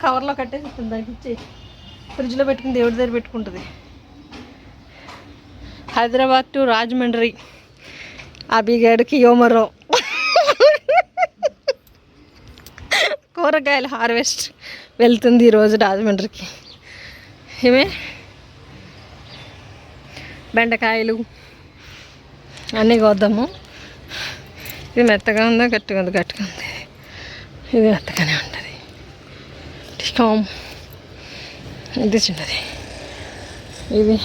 కవర్లో కట్టేసి దానికి ఫ్రిడ్జ్లో పెట్టుకుని దేవుడి దగ్గర పెట్టుకుంటుంది. హైదరాబాద్ టు రాజమండ్రి అభిగాడికి యోమరో కూరగాయల హార్వెస్ట్ వెళ్తుంది ఈరోజు రాజమండ్రికి. ఏమే బెండకాయలు అన్నీ కోద్దాము. ఇది మెత్తగా ఉందా గట్టిగా ఉంది? గట్టిగా ఉంది. ఇది మెత్తగానే ఉంటుంది. టికామ్ ఇది చిన్నది. ఇది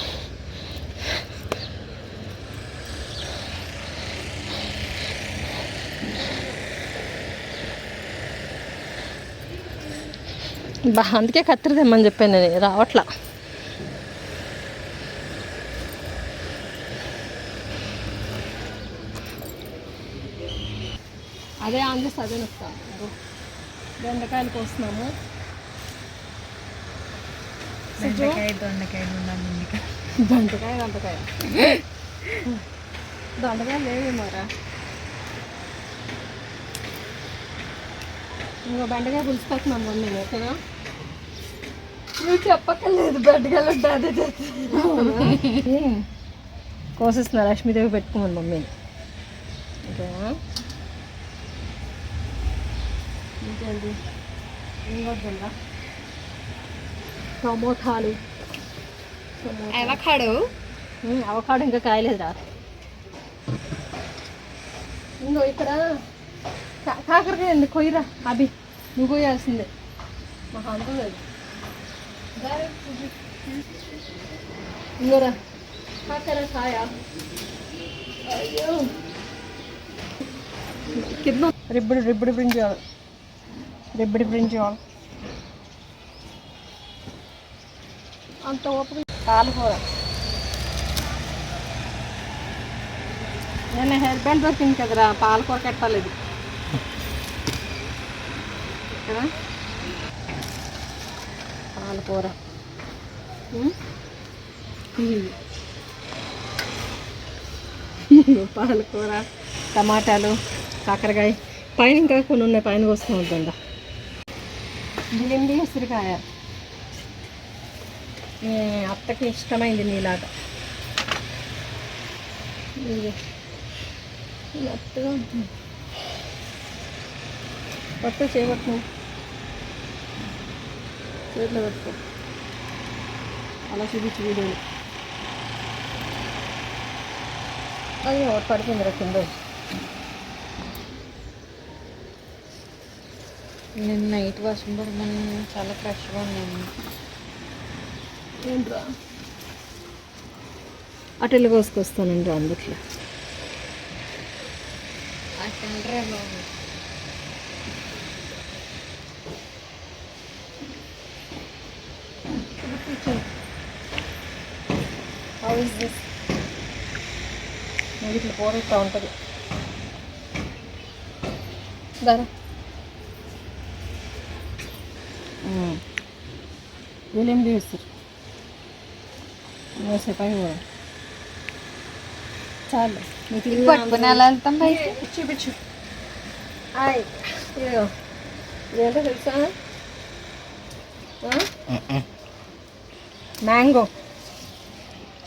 అందుకే కత్తిరి తెమ్మని చెప్పాను నేను, రావట్లా. అదే ఆన్ చేసి అదే వస్తాను. బెండకాయలు కోస్తున్నాము. దొండకాయ దొండకాయ లేవు మరా. ఇంకో బెండకాయ పులుసు పెట్టినాం మమ్మీ కదా. నువ్వు చెప్పక్కర్లేదు, బెండకాయలు ఉంటే అదే చేస్తుంది. కోసేస్తున్నా లక్ష్మీదేవి పెట్టుకోమని మమ్మీని. ఓకేనా? ఇంకేంటి ఇంకొద్దా? టమోటాలు, అవకాడో ఇంకా కాయలేదు రా. ఇంకో ఇక్కడ కాకరకాయ అండి, కొయ్యరా అభి, నువ్వు కొయ్యాల్సిందే. మాకు అనుకోలేదు. ఇంకోరా కాకరకాయ. అయ్యో కింద రిబ్బడి బ్రింజాలు, అంత ఓపిక. పాలకూర నేను హెయిర్ బ్యాండ్ దొరికింది కదరా, పాలకూర కట్టాలేదు కదా. పాలకూర, పాలకూర, టమాటాలు, కాకరకాయ, పైన ఇంకా కొన్ని ఉన్నాయి, పైన వస్తూ ఉంటుందా. జిలింబి, ఉసిరికాయ. అత్తకి ఇష్టమైంది నీలాగా. మెత్తగా ఉంటుంది. పట్టు చేయబట్టు, చేతిలో పెట్టుకో. అలా చూపించి వీడియోలు. అది ఒకటి పడిపోయింది రా కింద. నేను నైట్ వర్షం పడమని చాలా ఫ్రెష్గా ఉన్నాను. ఏంట్రా అటు వెళ్ళి కోసుకొస్తానండి అందుట్లో. How is this? ఇట్లా పోరుతూ ఉంటుంది. దారా వీళ్ళేం చేస్తారు పైన కూడా చాలు. పట్టుకుని ఎలా వెళ్తాం బయట? చూపించు. హాయ్, ఏంటో తెలుసా? మ్యాంగో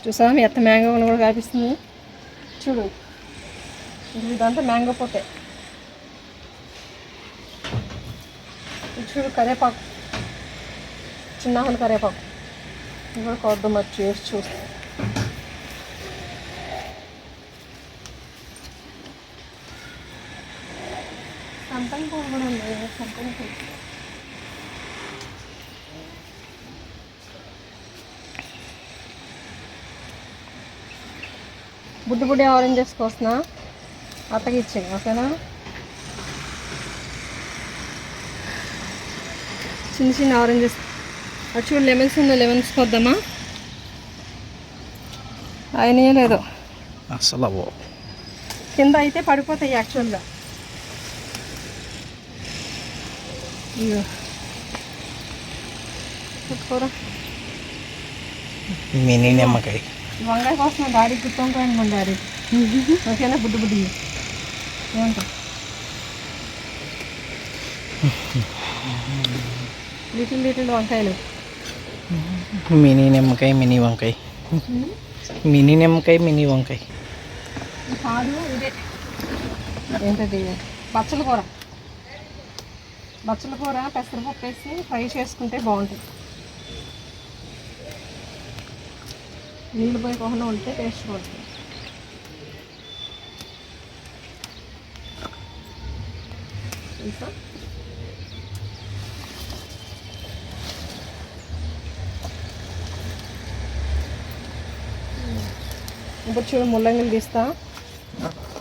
చూసా, మీ అత్త మ్యాంగో కూడా కనిపిస్తుంది చూడు. ఇదంతా మ్యాంగో పొట్టే. చూడు కరివేపాకు, చిన్న ఆకులు కరివేపాకు కూడా కొద్దాం. మరి చేసి చూస్తే సంపంగి పువ్వు కూడా ఉంది. సంపంగి పువ్వు బుడ్డి ఆరెంజెస్ కోసిన అత్తకి ఇచ్చాయి. ఓకేనా? చిన్న ఆరెంజెస్. అది చూడు, లెమన్స్ ఉందో, లెమన్స్ కొద్దామా? అయినాయో లేదో అసలు కింద అయితే పడిపోతాయి యాక్చువల్గా. పెట్టుకోరా. మినీ నిమ్మకాయ. వంకాయ కోసం డాడీ గుర్తుంటాయండి మన డాడీ. ఓకేనా? బుడ్డి ఏమంటా లిటిల్ వంకాయలు. మినీ నిమ్మకాయ మినీ వంకాయ. మినీ నిమ్మకాయ మినీ వంకాయ. కాదు ఇదే ఏంటది బచ్చల కూర. బచ్చల కూర పెసరపప్పు వేసి ఫ్రై చేసుకుంటే బాగుంటుంది. నీళ్ళు పోయకుండా ఉంటే టేస్ట్ బాగుంటుంది. తెలుసా? ఇప్పుడు చూడు ముల్లంగిలు తీస్తా.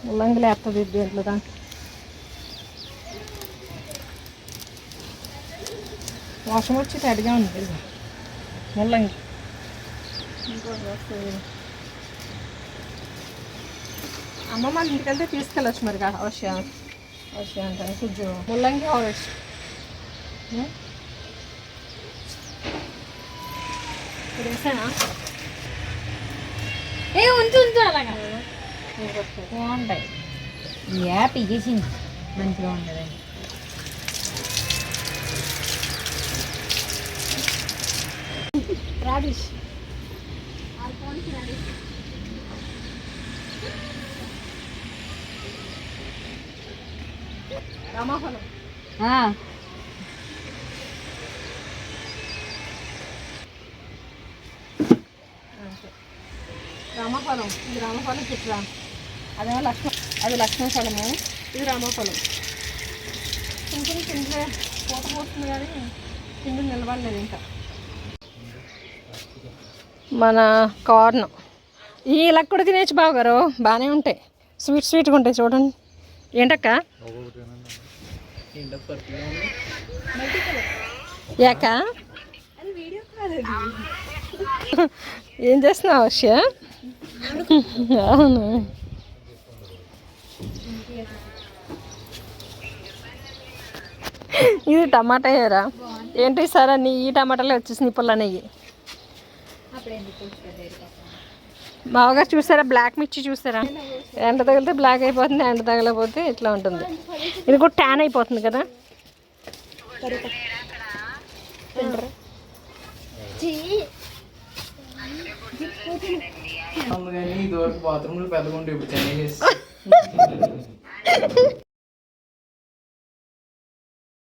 ముల్లంగిలు వేస్తుంది దీంట్లో దాంట్లో. వాసన వచ్చి తడిగా ఉంది ముల్లంగి. అమ్మమ్మ ఇంటికి వెళ్తే తీసుకెళ్ళచ్చు మరి అవశ్య అంటాను కొంచెం ముల్లంగి ఆరెంజ్. ఇప్పుడు వేసానా? ఉంచు అలాగా బాగుంటాయి. యాప్ ఇగేసింది మంచిగా ఉంటుంది. రాడిష్ రామాఫలం. రామఫలం ఇది రామఫలం చెట్టురా. అదేమో అది లక్ష్మణ ఫలము, ఇది రామఫలం. చింతలు కిందలే పూత పోస్తుంది కానీ కింద నిలబడలేదు ఇంకా. మన కార్న్ ఇలా కూడా తినేసి బావగారు, బాగానే ఉంటాయి. స్వీట్గా ఉంటాయి చూడండి. ఏంటక్క యాక ఏం చేస్తున్నావు అవశ్య? అవును. ఇది టమాటా ఏరా ఏంటి సార్ అన్ని ఈ టమాటాలే వచ్చేసి నిప్పులు అనేవి. బావగారు చూసారా బ్లాక్ మిర్చి చూసారా? ఎండ తగిలితే బ్లాక్ అయిపోతుంది, ఎండ తగలకపోతే ఇట్లా ఉంటుంది. ఇది కూడా ట్యాన్ అయిపోతుంది కదా. బాత్రూమ్లో పెద్దగా ఉంటాయి ఇప్పుడు.